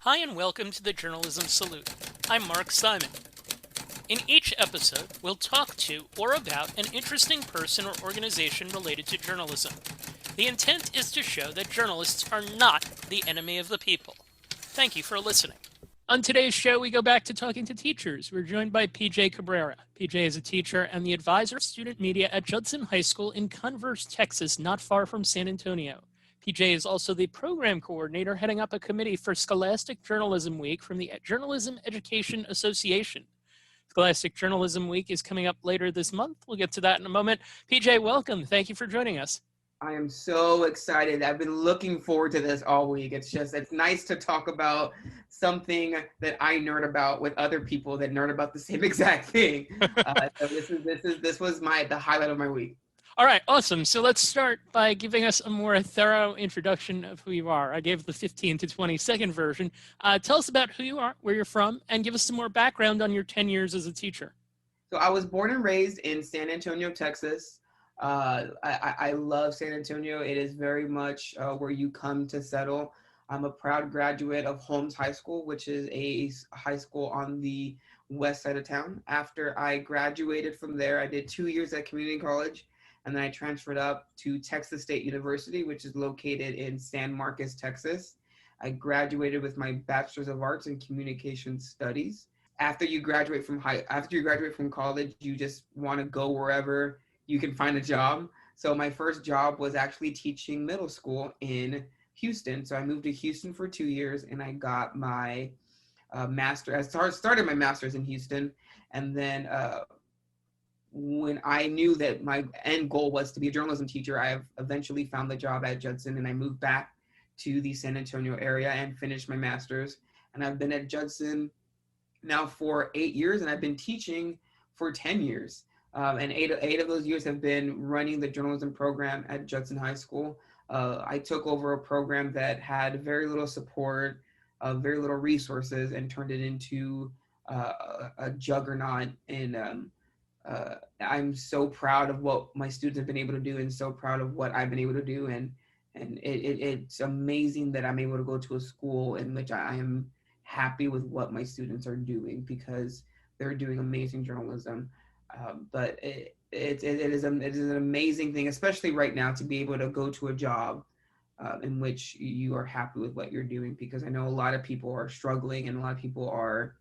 Hi and welcome to the Journalism Salute. I'm Mark Simon. In each episode, we'll talk to or about an interesting person or organization related to journalism. The intent is to show that journalists are not the enemy of the people. Thank you for listening. On today's show, we go back to talking to teachers. We're joined by PJ Cabrera. PJ is a teacher and the advisor of student media at Judson High School in Converse, Texas, not far from San Antonio. PJ is also the program coordinator heading up a committee for Scholastic Journalism Week from the Journalism Education Association. Scholastic Journalism Week is coming up later this month. We'll get to that in a moment. PJ, welcome. Thank you for joining us. I am so excited. I've been looking forward to this all week. It's nice to talk about something that I nerd about with other people that nerd about the same exact thing. So this was the highlight of my week. All right, awesome. So let's start by giving us a more thorough introduction of who you are. I gave the 15 to 20-second version. Tell us about who you are, where you're from, and give us some more background on your 10 years as a teacher. So I was born and raised in San Antonio, Texas. I love San Antonio. It is very much where you come to settle. I'm a proud graduate of Holmes High School, which is a high school on the west side of town. After I graduated from there, I did 2 years at community college. And then I transferred up to Texas State University, which is located in San Marcos, Texas. I graduated with my Bachelor's of Arts in Communication Studies. After you graduate from college, you just want to go wherever you can find a job. So my first job was actually teaching middle school in Houston. So I moved to Houston for 2 years, and I got my master's. I started my master's in Houston, and then when I knew that my end goal was to be a journalism teacher, I have eventually found the job at Judson, and I moved back to the San Antonio area and finished my master's. And I've been at Judson now for 8 years, and I've been teaching for 10 years. And eight of those years have been running the journalism program at Judson High School. I took over a program that had very little support, very little resources, and turned it into a juggernaut. And I'm so proud of what my students have been able to do, and so proud of what I've been able to do. And it's amazing that I'm able to go to a school in which I am happy with what my students are doing, because they're doing amazing journalism. But it is an amazing thing, especially right now, to be able to go to a job in which you are happy with what you're doing, because I know a lot of people are struggling and a lot of people are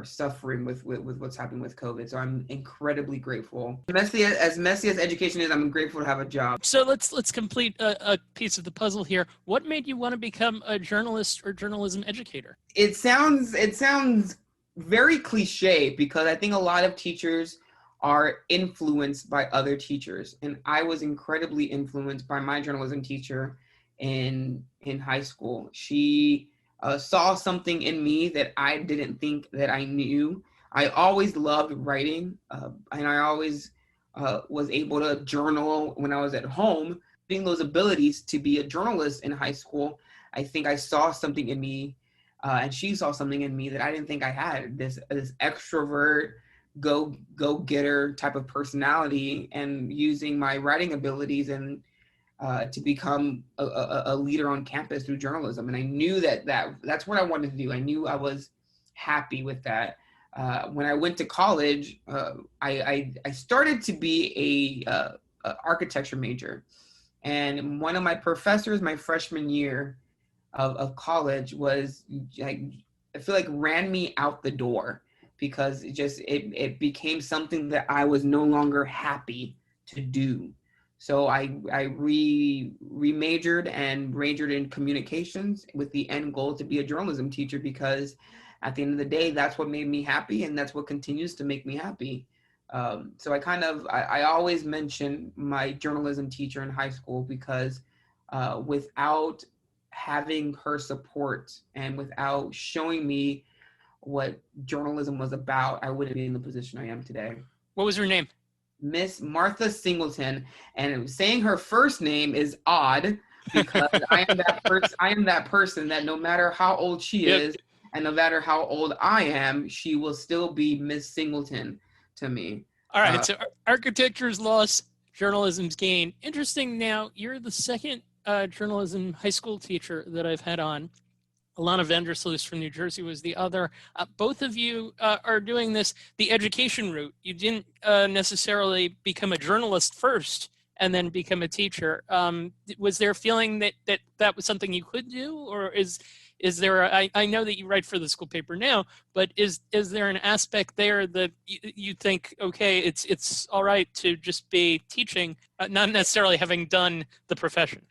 suffering with what's happening with COVID. So I'm incredibly grateful. As messy as education is, I'm grateful to have a job. So let's complete a piece of the puzzle here. What made you want to become a journalist or journalism educator? It sounds very cliche, because I think a lot of teachers are influenced by other teachers. And I was incredibly influenced by my journalism teacher in high school. She saw something in me that I didn't think that I knew. I always loved writing, and I always was able to journal when I was at home. Having those abilities to be a journalist in high school, I think I saw something in me, and she saw something in me that I didn't think I had. This extrovert, go-getter type of personality, and using my writing abilities and to become a leader on campus through journalism. And I knew that's what I wanted to do. I knew I was happy with that. When I went to college, I started to be a architecture major. And one of my professors my freshman year of college was, like, I feel like ran me out the door, because it became something that I was no longer happy to do. So I remajored and majored in communications with the end goal to be a journalism teacher, because at the end of the day, that's what made me happy, and that's what continues to make me happy. So I always mention my journalism teacher in high school, because without having her support and without showing me what journalism was about, I wouldn't be in the position I am today. What was her name? Miss Martha Singleton, and saying her first name is odd, because I am that person that no matter how old she is, and no matter how old I am, she will still be Miss Singleton to me. All right, so architecture's loss, journalism's gain. Interesting. Now, you're the second journalism high school teacher that I've had on. Alana Vandersloot from New Jersey was the other. Both of you are doing this the education route. You didn't necessarily become a journalist first and then become a teacher. Was there a feeling that was something you could do, or is there? I know that you write for the school paper now, but is there an aspect there that you think, okay, it's all right to just be teaching, not necessarily having done the profession?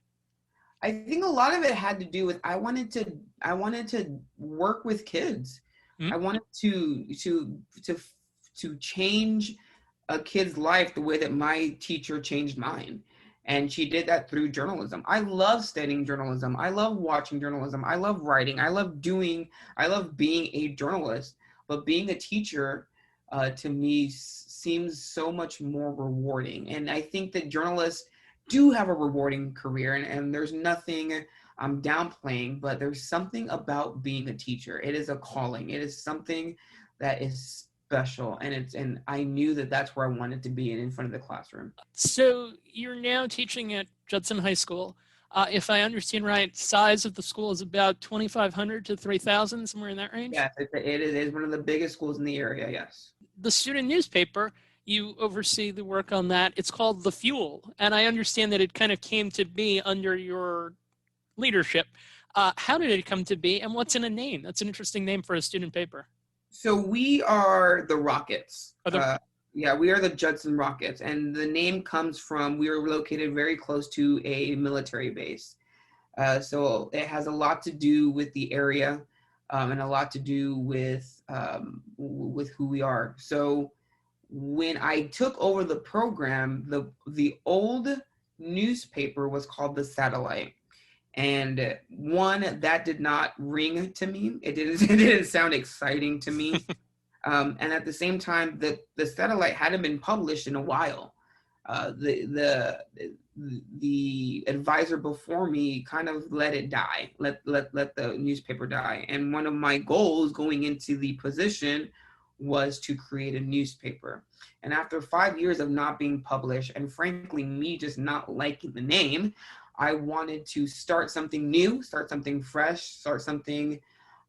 I think a lot of it had to do with I wanted to work with kids. Mm-hmm. I wanted to change a kid's life the way that my teacher changed mine. And she did that through journalism. I love studying journalism. I love watching journalism. I love writing. I love being a journalist. But being a teacher, to me, seems so much more rewarding. And I think that journalists do have a rewarding career, and there's nothing I'm downplaying, but there's something about being a teacher. It is a calling. It is something that is special, and I knew that that's where I wanted to be, in front of the classroom. So you're now teaching at Judson High School. If I understand right, size of the school is about 2,500 to 3,000, somewhere in that range? Yes, it is one of the biggest schools in the area, yes. The student newspaper, you oversee the work on that. It's called The Fuel, and I understand that it kind of came to be under your leadership. How did it come to be, and what's in a name? That's an interesting name for a student paper. So we are the Rockets. Yeah, we are the Judson Rockets, and the name comes from, we are located very close to a military base. So it has a lot to do with the area, and a lot to do with who we are. So when I took over the program, the old newspaper was called The Satellite. And one, that did not ring to me. It didn't sound exciting to me. And at the same time, the Satellite hadn't been published in a while. The advisor before me kind of let it die, let the newspaper die. And one of my goals going into the position was to create a newspaper. And after 5 years of not being published, and frankly, me just not liking the name, I wanted to start something new, start something fresh, start something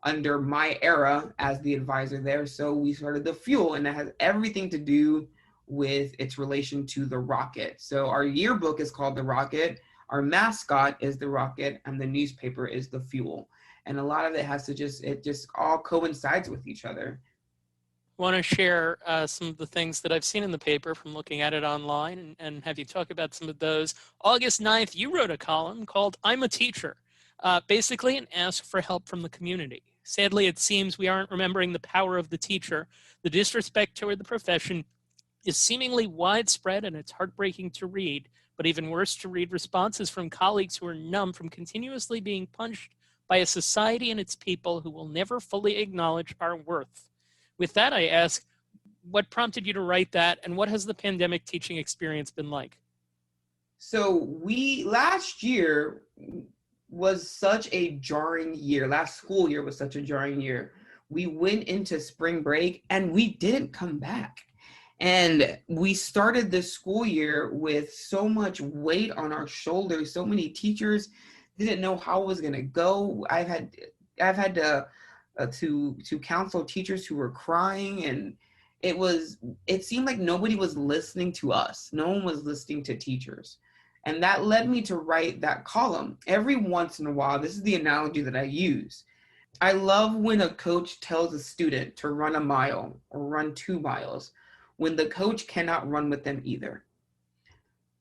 under my era as the advisor there. So we started The Fuel, and that has everything to do with its relation to the rocket. So our yearbook is called The Rocket, our mascot is the rocket, and the newspaper is The Fuel. And a lot of it has to it just all coincides with each other. Want to share some of the things that I've seen in the paper from looking at it online and have you talk about some of those. August 9th, you wrote a column called I'm a Teacher, basically an ask for help from the community. Sadly, it seems we aren't remembering the power of the teacher. The disrespect toward the profession is seemingly widespread, and it's heartbreaking to read, but even worse to read responses from colleagues who are numb from continuously being punched by a society and its people who will never fully acknowledge our worth. With that, I ask, what prompted you to write that, and what has the pandemic teaching experience been like? So last year was such a jarring year. Last school year was such a jarring year. We went into spring break and we didn't come back. And we started this school year with so much weight on our shoulders. So many teachers didn't know how it was going to go. I've had to counsel teachers who were crying, and it seemed like nobody was listening to us. No one was listening to teachers. And that led me to write that column. Every once in a while, this is the analogy that I use. I love when a coach tells a student to run a mile or run 2 miles when the coach cannot run with them either.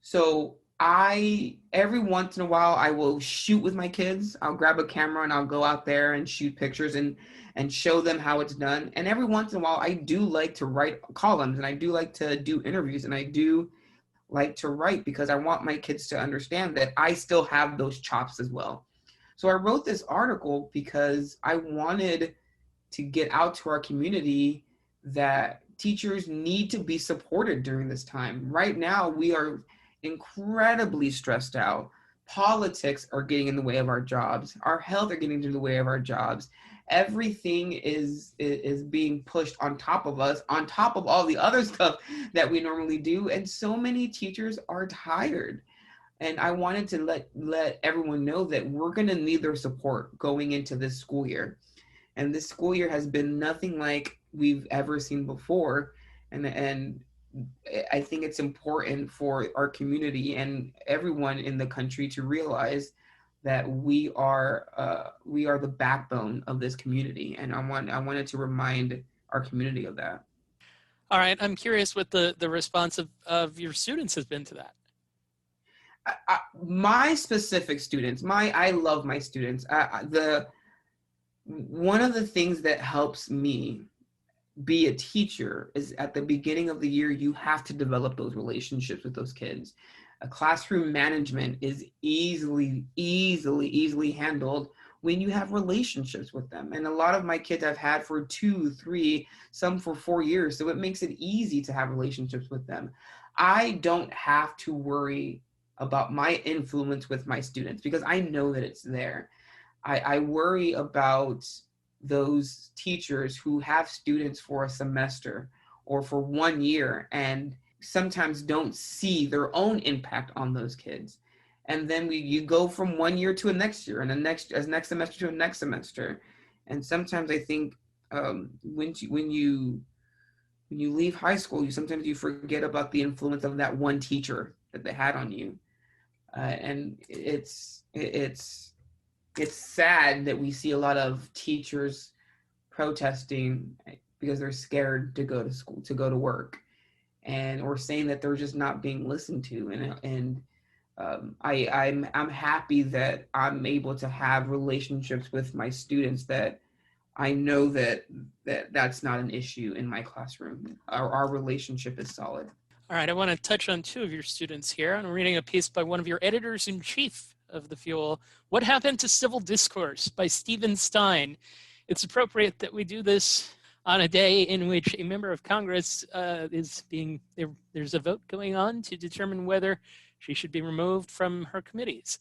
So every once in a while, I will shoot with my kids. I'll grab a camera and I'll go out there and shoot pictures and show them how it's done. And every once in a while, I do like to write columns, and I do like to do interviews, and I do like to write because I want my kids to understand that I still have those chops as well. So I wrote this article because I wanted to get out to our community that teachers need to be supported during this time. Right now, we are incredibly stressed out. Politics are getting in the way of our jobs. Our health are getting in the way of our jobs. Everything is being pushed on top of us, on top of all the other stuff that we normally do. And so many teachers are tired. And I wanted to let everyone know that we're going to need their support going into this school year. And this school year has been nothing like we've ever seen before. And I think it's important for our community and everyone in the country to realize that we are the backbone of this community, and I wanted to remind our community of that. All right, I'm curious what the response of your students has been to that. My specific students, I love my students. The one of the things that helps me be a teacher is at the beginning of the year, you have to develop those relationships with those kids. A classroom management is easily handled when you have relationships with them. And a lot of my kids I've had for 2, 3, some for 4 years. So it makes it easy to have relationships with them. I don't have to worry about my influence with my students because I know that it's there. I worry about those teachers who have students for a semester or for 1 year and sometimes don't see their own impact on those kids. And then you go from 1 year to a next year and a next semester to a next semester. And sometimes I think when you leave high school, you forget about the influence of that one teacher that they had on you. And it's sad that we see a lot of teachers protesting because they're scared to go to school, to go to work, and or saying that they're just not being listened to. I'm happy that I'm able to have relationships with my students that I know that's not an issue in my classroom. Our relationship is solid. All right, I want to touch on two of your students here. I'm reading a piece by one of your editors-in-chief of the Fuel, What Happened to Civil Discourse by Stephen Stein. It's appropriate that we do this on a day in which a member of Congress there's a vote going on to determine whether she should be removed from her committees.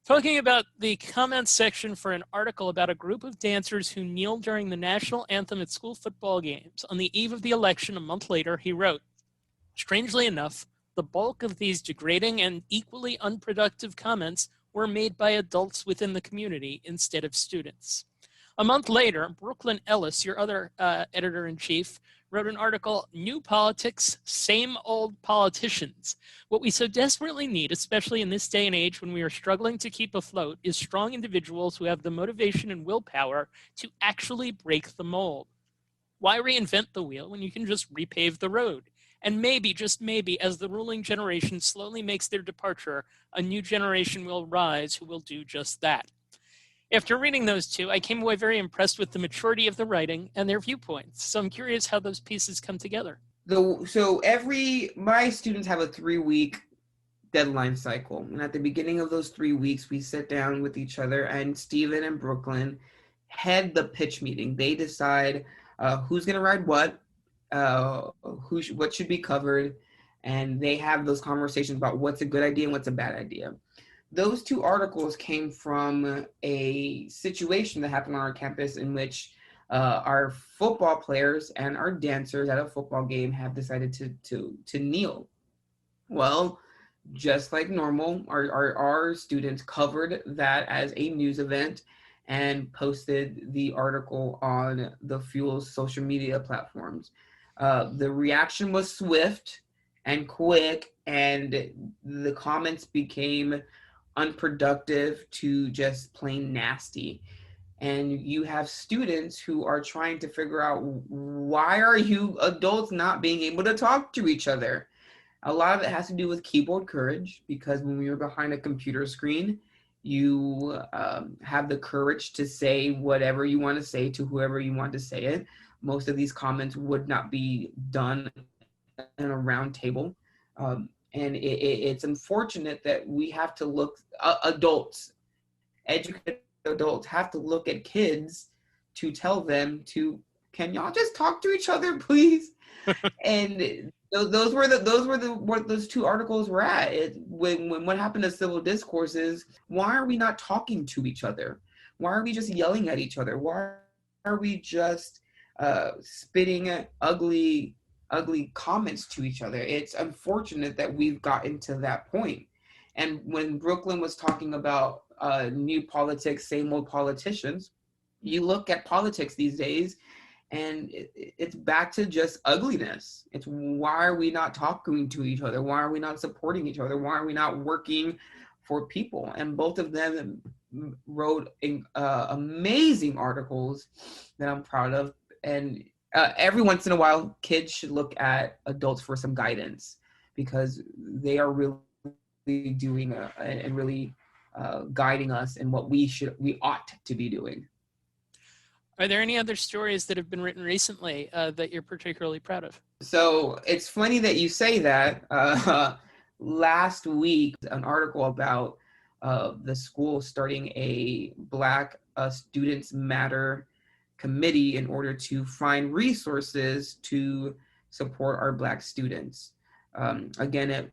Talking about the comments section for an article about a group of dancers who kneeled during the national anthem at school football games on the eve of the election a month later, he wrote, strangely enough, the bulk of these degrading and equally unproductive comments were made by adults within the community instead of students. A month later, Brooklyn Ellis, your other editor-in-chief, wrote an article, New Politics, Same Old Politicians. What we so desperately need, especially in this day and age when we are struggling to keep afloat, is strong individuals who have the motivation and willpower to actually break the mold. Why reinvent the wheel when you can just repave the road? And maybe, just maybe, as the ruling generation slowly makes their departure, a new generation will rise who will do just that. After reading those two, I came away very impressed with the maturity of the writing and their viewpoints. So I'm curious how those pieces come together. My students have a 3-week deadline cycle. And at the beginning of those 3 weeks, we sit down with each other, and Stephen and Brooklyn head the pitch meeting. They decide who's going to write what, what should be covered, and they have those conversations about what's a good idea and what's a bad idea. Those 2 articles came from a situation that happened on our campus in which our football players and our dancers at a football game have decided to kneel. Well, just like normal, our students covered that as a news event and posted the article on the Fuel's social media platforms. The reaction was swift and quick, and the comments became unproductive to just plain nasty. And you have students who are trying to figure out, why are you adults not being able to talk to each other? A lot of it has to do with keyboard courage, because when you're behind a computer screen, you have the courage to say whatever you want to say to whoever you want to say it. Most of these comments would not be done in a round table. And it's unfortunate that we have to look, adults, educated adults have to look at kids to tell them can y'all just talk to each other, please? And those were what those 2 articles were at. When what happened to civil discourse is, why are we not talking to each other? Why are we just yelling at each other? Why are we just spitting ugly comments to each other? It's unfortunate that we've gotten to that point. And when Brooklyn was talking about new politics, same old politicians, you look at politics these days and it's back to just ugliness. It's why are we not talking to each other? Why are we not supporting each other? Why are we not working for people? And both of them wrote amazing articles that I'm proud of. And every once in a while, kids should look at adults for some guidance because they are really doing and really guiding us in what we ought to be doing. Are there any other stories that have been written recently that you're particularly proud of? So it's funny that you say that. Last week, an article about the school starting a Black Students Matter committee in order to find resources to support our Black students. Again,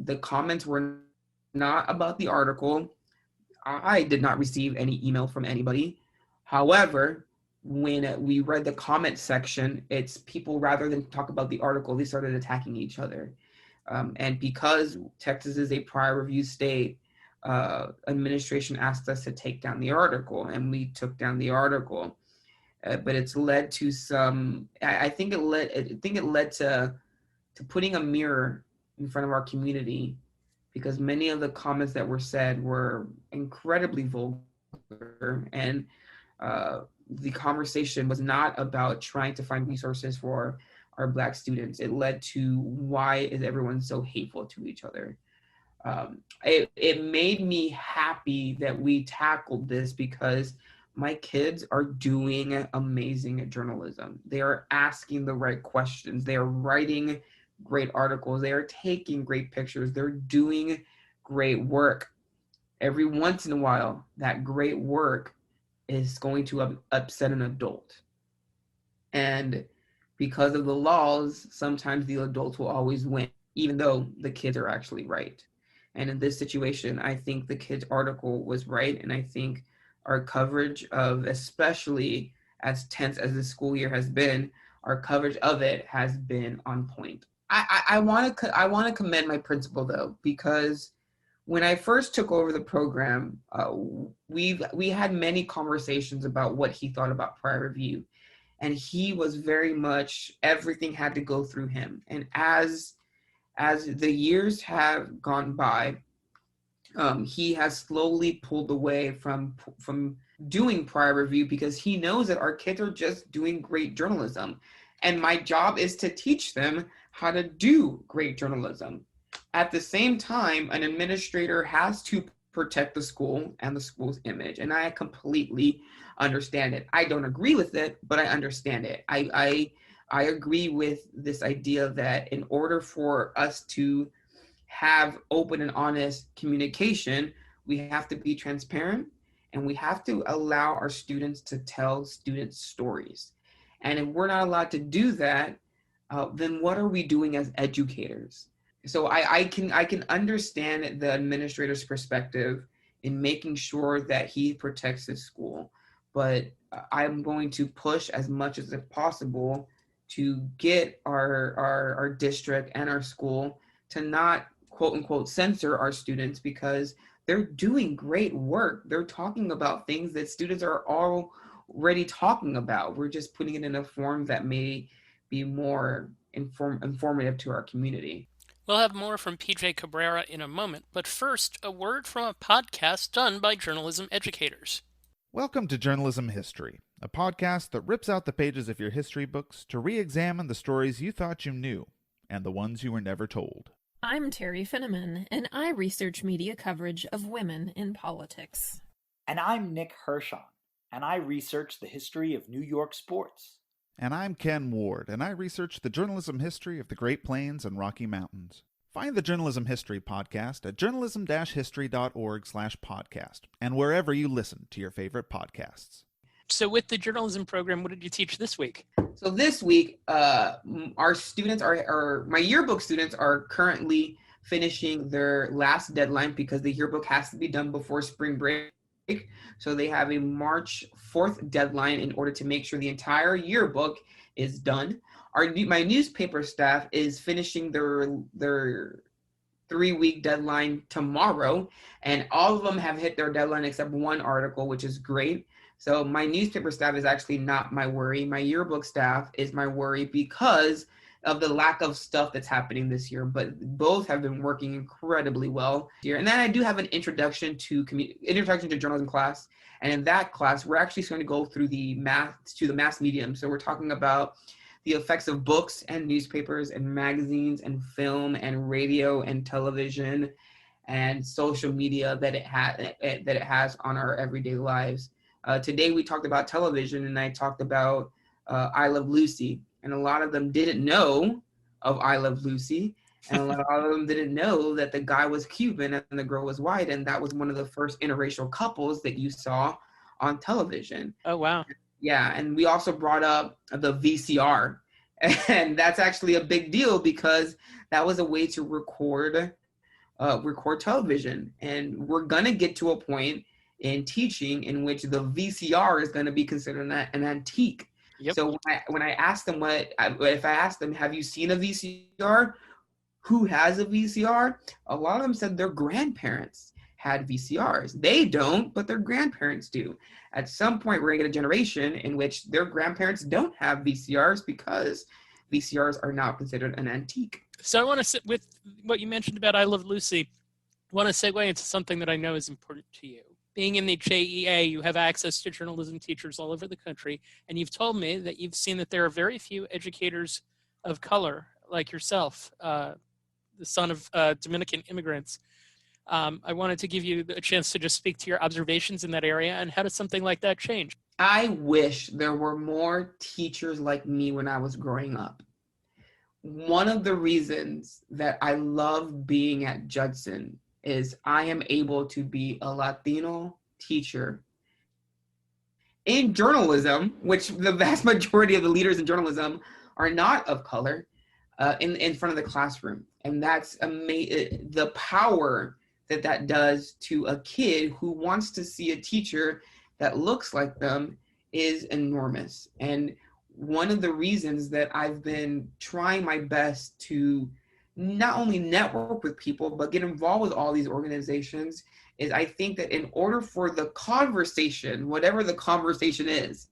the comments were not about the article. I did not receive any email from anybody. However, when we read the comment section, it's people, rather than talk about the article, they started attacking each other. And because Texas is a prior review state, administration asked us to take down the article, and we took down the article. But it's led to some. I think it led to putting a mirror in front of our community, because many of the comments that were said were incredibly vulgar, and the conversation was not about trying to find resources for our Black students. It led to why is everyone so hateful to each other. It made me happy that we tackled this because my kids are doing amazing journalism. They are asking the right questions. They are writing great articles. They are taking great pictures. They're doing great work. Every once in a while, that great work is going to upset an adult. And because of the laws, sometimes the adults will always win, even though the kids are actually right. And in this situation, I think the kids' article was right. And I think our coverage of, especially as tense as the school year has been, our coverage of it has been on point. I want to commend my principal, though, because when I first took over the program, we had many conversations about what he thought about prior review. And he was very much, everything had to go through him. And as the years have gone by, he has slowly pulled away from doing prior review because he knows that our kids are just doing great journalism. And my job is to teach them how to do great journalism. At the same time, an administrator has to protect the school and the school's image. And I completely understand it. I don't agree with it, but I understand it. I agree with this idea that in order for us to have open and honest communication, we have to be transparent and we have to allow our students to tell students' stories. And if we're not allowed to do that, then what are we doing as educators? So I can understand the administrator's perspective in making sure that he protects his school, but I'm going to push as much as possible to get our district and our school to not, quote unquote, censor our students, because they're doing great work. They're talking about things that students are already talking about. We're just putting it in a form that may be more informative to our community. We'll have more from PJ Cabrera in a moment, but first, a word from a podcast done by journalism educators. Welcome to Journalism History, a podcast that rips out the pages of your history books to re-examine the stories you thought you knew and the ones you were never told. I'm Terry Finneman, and I research media coverage of women in politics. And I'm Nick Hirschon, and I research the history of New York sports. And I'm Ken Ward, and I research the journalism history of the Great Plains and Rocky Mountains. Find the Journalism History podcast at journalism-history.org/podcast and wherever you listen to your favorite podcasts. So with the journalism program, what did you teach this week? So this week, our students my yearbook students are currently finishing their last deadline because the yearbook has to be done before spring break. So they have a March 4th deadline in order to make sure the entire yearbook is done. My newspaper staff is finishing their 3-week deadline tomorrow, and all of them have hit their deadline except one article, which is great. So my newspaper staff is actually not my worry. My yearbook staff is my worry because of the lack of stuff that's happening this year, but both have been working incredibly well here. And then I do have an introduction to journalism class. And in that class, we're actually going to go through the mass medium. So we're talking about the effects of books and newspapers and magazines and film and radio and television and social media that it has on our everyday lives. Today we talked about television, and I talked about I Love Lucy, and a lot of them didn't know of I Love Lucy, and a lot of them didn't know that the guy was Cuban and the girl was white, and that was one of the first interracial couples that you saw on television. Oh, wow. Yeah, and we also brought up the VCR, and that's actually a big deal because that was a way to record television, and we're gonna get to a point in teaching in which the VCR is going to be considered an antique. Yep. So when I asked them if I asked them, have you seen a VCR? Who has a VCR? A lot of them said their grandparents had VCRs. They don't, but their grandparents do. At some point, we're going to get a generation in which their grandparents don't have VCRs because VCRs are now considered an antique. So I want to sit with what you mentioned about I Love Lucy. I want to segue into something that I know is important to you. Being in the JEA, you have access to journalism teachers all over the country, and you've told me that you've seen that there are very few educators of color like yourself, the son of Dominican immigrants. I wanted to give you a chance to just speak to your observations in that area, and how does something like that change? I wish there were more teachers like me when I was growing up. One of the reasons that I love being at Judson is I am able to be a Latino teacher in journalism, which the vast majority of the leaders in journalism are not of color, in front of the classroom. And that's amazing. The power that does to a kid who wants to see a teacher that looks like them is enormous. And one of the reasons that I've been trying my best to not only network with people, but get involved with all these organizations is I think that in order for the conversation, whatever the conversation is,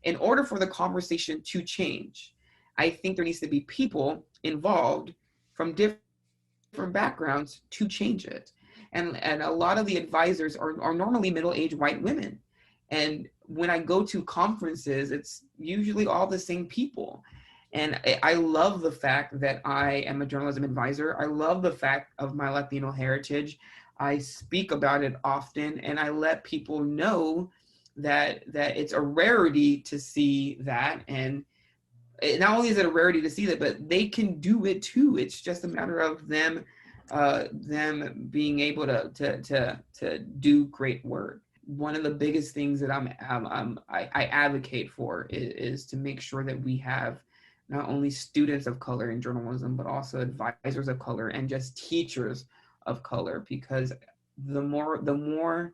in order for the conversation to change, I think there needs to be people involved from different backgrounds to change it. And a lot of the advisors are normally middle-aged white women. And when I go to conferences, it's usually all the same people. And I love the fact that I am a journalism advisor. I love the fact of my Latino heritage. I speak about it often, and I let people know that it's a rarity to see that. And not only is it a rarity to see that, but they can do it too. It's just a matter of them being able to do great work. One of the biggest things that I advocate for is to make sure that we have not only students of color in journalism, but also advisors of color and just teachers of color, because the more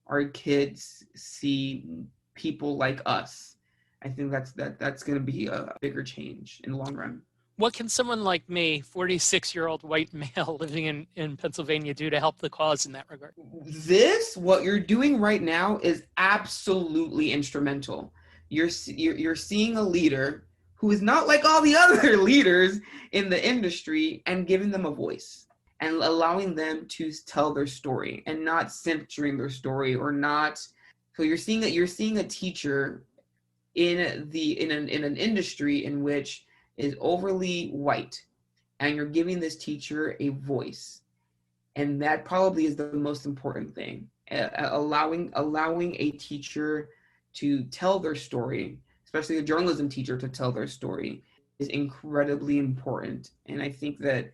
our kids see people like us, I think that's going to be a bigger change in the long run. What can someone like me, 46-year-old white male living in Pennsylvania, do to help the cause in that regard? What you're doing right now is absolutely instrumental. You're seeing a leader who is not like all the other leaders in the industry and giving them a voice and allowing them to tell their story and not censoring their story or not. So you're seeing a teacher in an industry in which is overly white, and you're giving this teacher a voice. And that probably is the most important thing. Allowing a teacher to tell their story, especially a journalism teacher to tell their story, is incredibly important. And I think that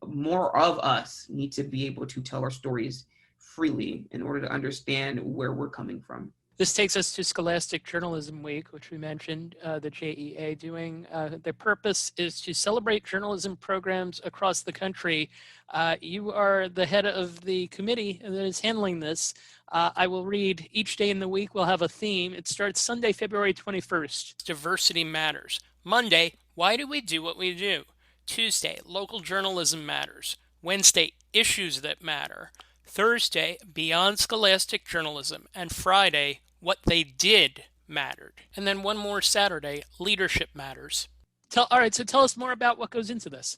more of us need to be able to tell our stories freely in order to understand where we're coming from. This takes us to Scholastic Journalism Week, which we mentioned the JEA doing. The purpose is to celebrate journalism programs across the country. You are the head of the committee that is handling this. I will read each day in the week. We'll have a theme. It starts Sunday, February 21st. Diversity matters. Monday, why do we do what we do? Tuesday, local journalism matters. Wednesday, issues that matter. Thursday, beyond scholastic journalism. And Friday, what they did mattered. And then one more Saturday, leadership matters. All right, so tell us more about what goes into this.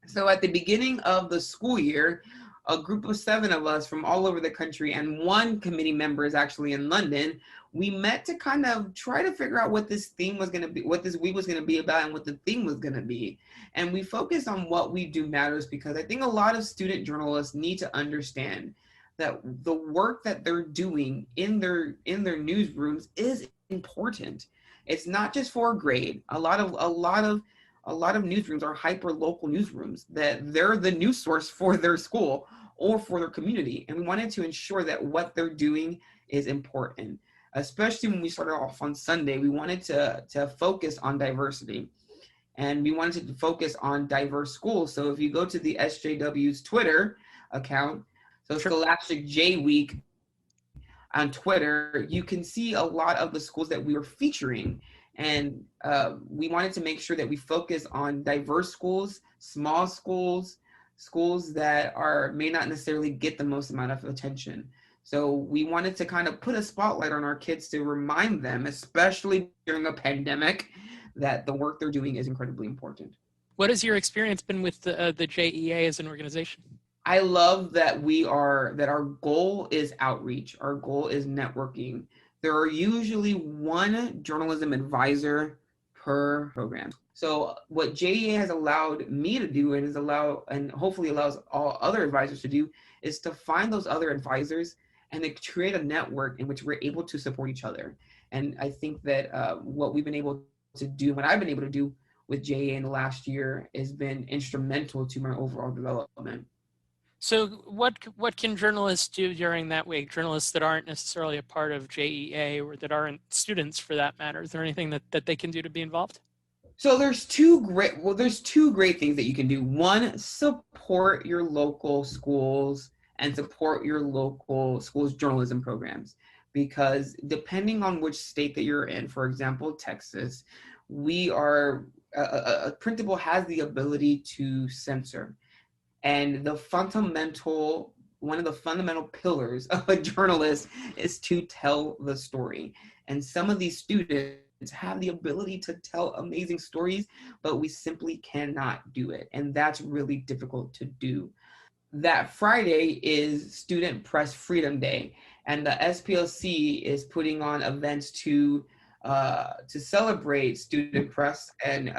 So at the beginning of the school year, a group of 7 of us from all over the country, and one committee member is actually in London, we met to kind of try to figure out what this theme was going to be, what this week was going to be about, and what the theme was going to be. And we focused on what we do matters, because I think a lot of student journalists need to understand that the work that they're doing in their newsrooms is important. It's not just for a grade. A lot of newsrooms are hyper local newsrooms, that they're the news source for their school or for their community. And we wanted to ensure that what they're doing is important. Especially when we started off on Sunday, we wanted to focus on diversity. And we wanted to focus on diverse schools. So if you go to the SJW's Twitter account, so Scholastic J Week on Twitter, you can see a lot of the schools that we were featuring. And we wanted to make sure that we focus on diverse schools, small schools, schools that may not necessarily get the most amount of attention. So we wanted to kind of put a spotlight on our kids to remind them, especially during a pandemic, that the work they're doing is incredibly important. What has your experience been with the JEA as an organization? I love that our goal is outreach. Our goal is networking. There are usually one journalism advisor per program. So what JEA has allowed me to do, and hopefully allows all other advisors to do, is to find those other advisors and to create a network in which we're able to support each other. And I think that what we've been able to do, what I've been able to do with JEA in the last year, has been instrumental to my overall development. So what can journalists do during that week? Journalists that aren't necessarily a part of JEA or that aren't students for that matter. Is there anything that they can do to be involved? So there's two great things that you can do. One, support your local schools and support your local schools' journalism programs. Because depending on which state that you're in, for example, Texas, a principal has the ability to censor. And one of the fundamental pillars of a journalist is to tell the story. And some of these students have the ability to tell amazing stories, but we simply cannot do it. And that's really difficult to do. That Friday is Student Press Freedom Day, and the SPLC is putting on events to celebrate student press and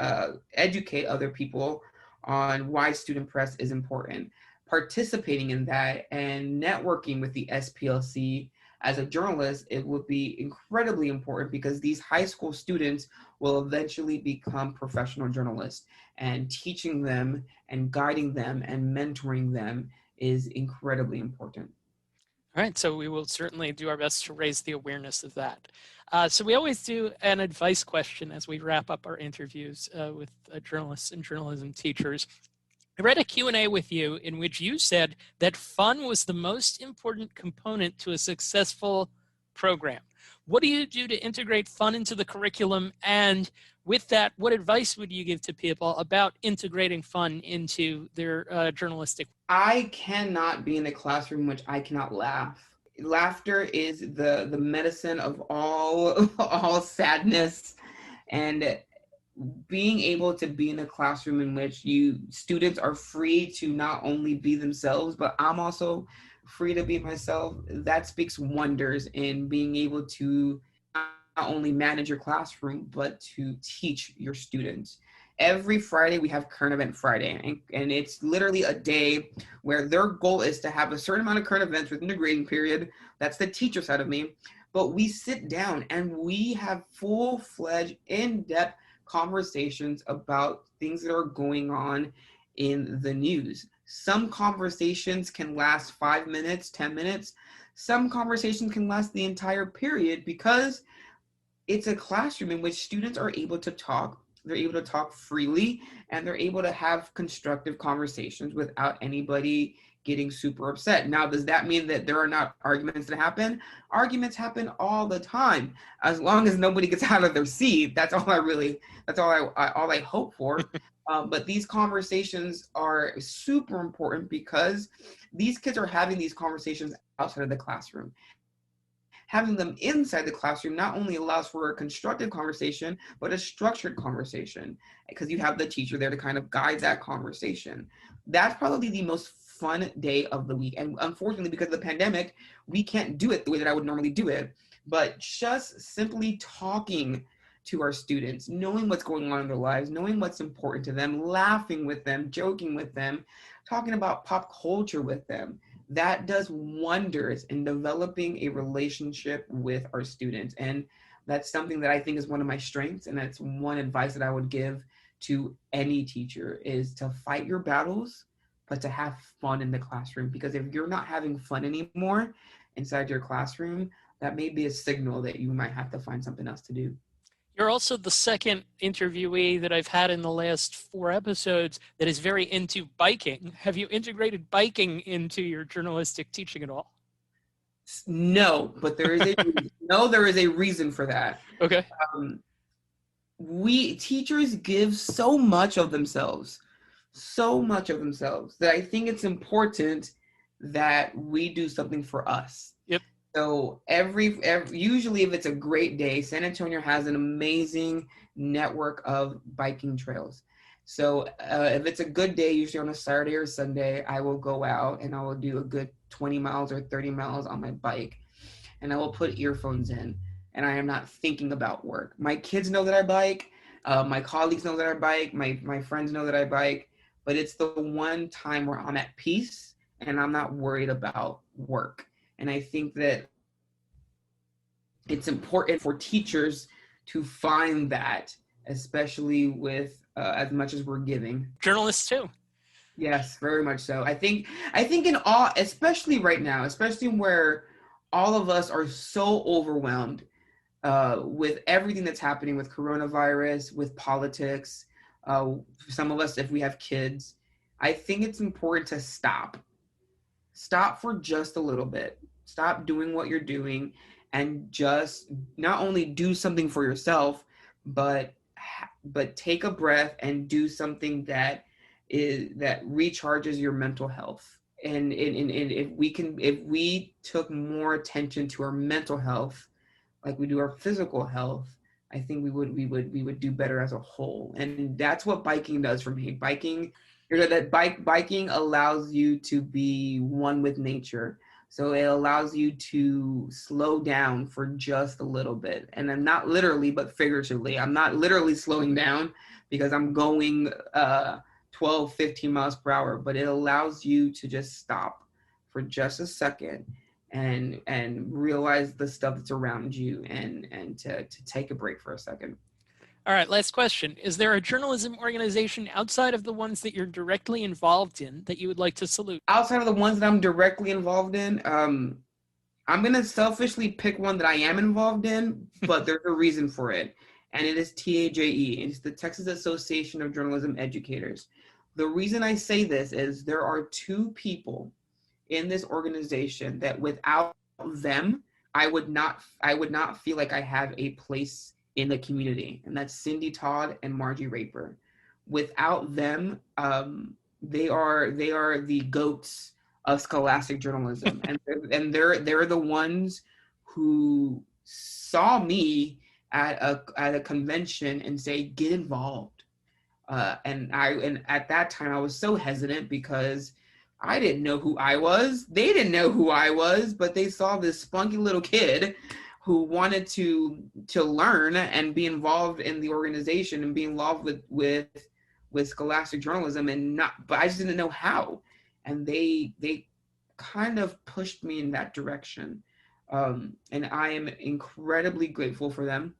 educate other people on why student press is important. Participating in that and networking with the SPLC as a journalist, it would be incredibly important, because these high school students will eventually become professional journalists, and teaching them and guiding them and mentoring them is incredibly important. All right, so we will certainly do our best to raise the awareness of that. So we always do an advice question as we wrap up our interviews with journalists and journalism teachers. I read a Q&A with you in which you said that fun was the most important component to a successful program. What do you do to integrate fun into the curriculum? And with that, what advice would you give to people about integrating fun into their journalistic? I cannot be in a classroom in which I cannot laugh. Laughter is the medicine of all sadness, and being able to be in a classroom in which students are free to not only be themselves, but I'm also free to be myself, that speaks wonders in being able to not only manage your classroom, but to teach your students. Every Friday we have Current Event Friday, and it's literally a day where their goal is to have a certain amount of current events within the grading period. That's the teacher side of me. But we sit down and we have full-fledged, in-depth conversations about things that are going on in the news. Some conversations can last 5 minutes, 10 minutes. Some conversations can last the entire period, because it's a classroom in which students are able to talk. They're able to talk freely, and they're able to have constructive conversations without anybody getting super upset. Now, does that mean that there are not arguments that happen? Arguments happen all the time. As long as nobody gets out of their seat, that's all I hope for. But these conversations are super important because these kids are having these conversations outside of the classroom. Having them inside the classroom not only allows for a constructive conversation, but a structured conversation, because you have the teacher there to kind of guide that conversation. That's probably the most fun day of the week. And unfortunately, because of the pandemic, we can't do it the way that I would normally do it. But just simply talking to our students, knowing what's going on in their lives, knowing what's important to them, laughing with them, joking with them, talking about pop culture with them, that does wonders in developing a relationship with our students. And that's something that I think is one of my strengths. And that's one advice that I would give to any teacher, is to fight your battles, but to have fun in the classroom. Because if you're not having fun anymore inside your classroom, that may be a signal that you might have to find something else to do. You're also the second interviewee that I've had in the last 4 episodes that is very into biking. Have you integrated biking into your journalistic teaching at all? No, but there is a reason for that. Okay. We teachers give so much of themselves that I think it's important that we do something for us. Yep. So usually if it's a great day, San Antonio has an amazing network of biking trails. So if it's a good day, usually on a Saturday or Sunday, I will go out and I will do a good 20 miles or 30 miles on my bike, and I will put earphones in, and I am not thinking about work. My kids know that I bike. My colleagues know that I bike. My friends know that I bike, but it's the one time where I'm at peace and I'm not worried about work. And I think that it's important for teachers to find that, especially with as much as we're giving. Journalists too. Yes, very much so. I think in all, especially right now, especially where all of us are so overwhelmed with everything that's happening with coronavirus, with politics, some of us, if we have kids, I think it's important to stop for just a little bit. Stop doing what you're doing and just not only do something for yourself, but take a breath and do something that recharges your mental health. And if we took more attention to our mental health like we do our physical health, I think we would do better as a whole. And that's what biking does for me. Biking allows you to be one with nature. So it allows you to slow down for just a little bit. And I'm not literally, but figuratively. I'm not literally slowing down because I'm going 12, 15 miles per hour, but it allows you to just stop for just a second and realize the stuff that's around you and to take a break for a second. All right, last question. Is there a journalism organization outside of the ones that you're directly involved in that you would like to salute? Outside of the ones that I'm directly involved in, I'm going to selfishly pick one that I am involved in, but there's a reason for it. And it is TAJE. It's the Texas Association of Journalism Educators. The reason I say this is there are 2 people in this organization that without them, I would not feel like I have a place in the community, and that's Cindy Todd and Margie Raper. Without them, they are the goats of scholastic journalism, and they're the ones who saw me at a convention and say, get involved. And at that time I was so hesitant because I didn't know who I was. They didn't know who I was, but they saw this spunky little kid who wanted to learn and be involved in the organization and be involved with scholastic journalism, but I just didn't know how. And they kind of pushed me in that direction. And I am incredibly grateful for them.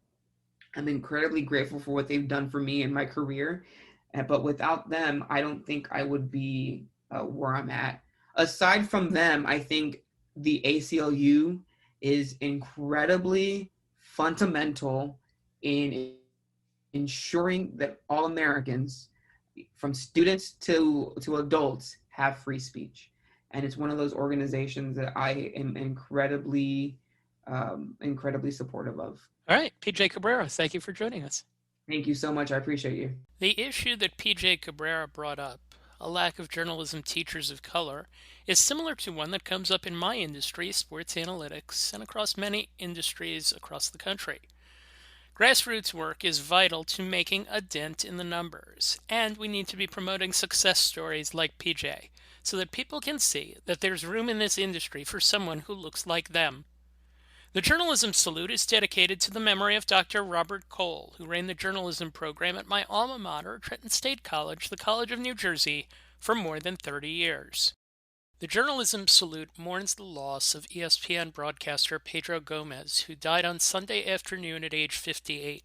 I'm incredibly grateful for what they've done for me in my career. But without them, I don't think I would be where I'm at. Aside from them, I think the ACLU is incredibly fundamental in ensuring that all Americans, from students to adults, have free speech. And it's one of those organizations that I am incredibly supportive of. All right, PJ Cabrera, thank you for joining us. Thank you so much. I appreciate you. The issue that PJ Cabrera brought up, a lack of journalism teachers of color, is similar to one that comes up in my industry, sports analytics, and across many industries across the country. Grassroots work is vital to making a dent in the numbers, and we need to be promoting success stories like PJ so that people can see that there's room in this industry for someone who looks like them. The Journalism Salute is dedicated to the memory of Dr. Robert Cole, who ran the journalism program at my alma mater, Trenton State College, the College of New Jersey, for more than 30 years. The Journalism Salute mourns the loss of ESPN broadcaster Pedro Gomez, who died on Sunday afternoon at age 58.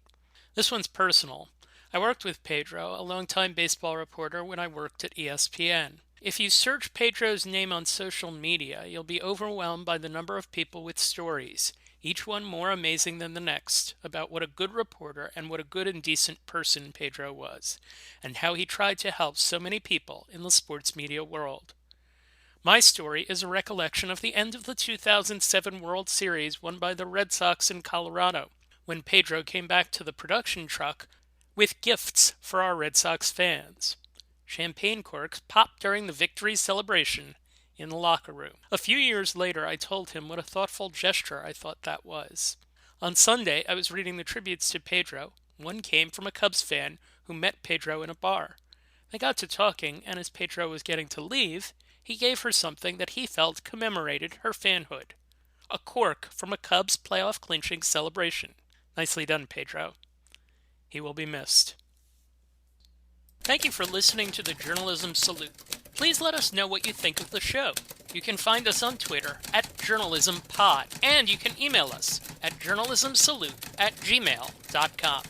This one's personal. I worked with Pedro, a longtime baseball reporter, when I worked at ESPN. If you search Pedro's name on social media, you'll be overwhelmed by the number of people with stories, each one more amazing than the next, about what a good reporter and what a good and decent person Pedro was, and how he tried to help so many people in the sports media world. My story is a recollection of the end of the 2007 World Series won by the Red Sox in Colorado, when Pedro came back to the production truck with gifts for our Red Sox fans. Champagne corks popped during the victory celebration in the locker room. A few years later, I told him what a thoughtful gesture I thought that was. On Sunday, I was reading the tributes to Pedro. One came from a Cubs fan who met Pedro in a bar. They got to talking, and as Pedro was getting to leave, he gave her something that he felt commemorated her fanhood. A cork from a Cubs playoff clinching celebration. Nicely done, Pedro. He will be missed. Thank you for listening to the Journalism Salute. Please let us know what you think of the show. You can find us on Twitter at JournalismPod, and you can email us at journalismsalute@gmail.com.